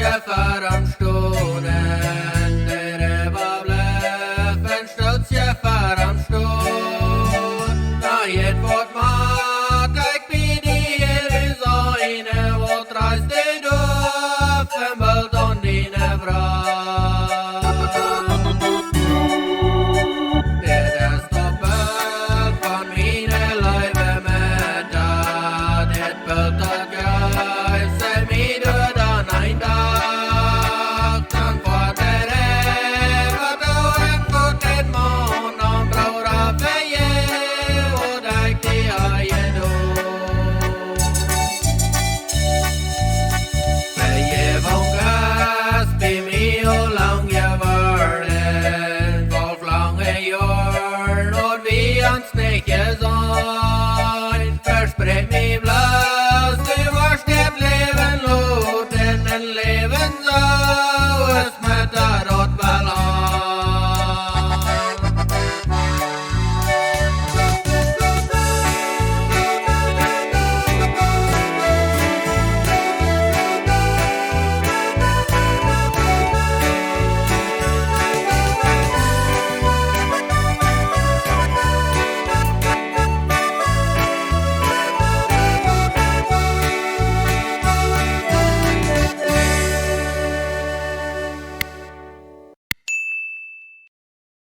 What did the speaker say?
Schäfer am Stonen, der war bleiben, stolz Schäfer am Stonen. Na, jet wat maat, ik bij die Seine, wat reist die Dorf, en belt an die Nevra. Der ist doch belt van meine Leibe met dat, het belt dat Geist, sei mir dan ein Tag, dan wat wat en tot het man, dan brouwra veje, wat ik die aie doe. Veje van gas, bij mij hoe lang je worden, voor lange jaar, not wie ans netje zijn, verspreid mij blaas, du warst het leven lood en een leven zijn.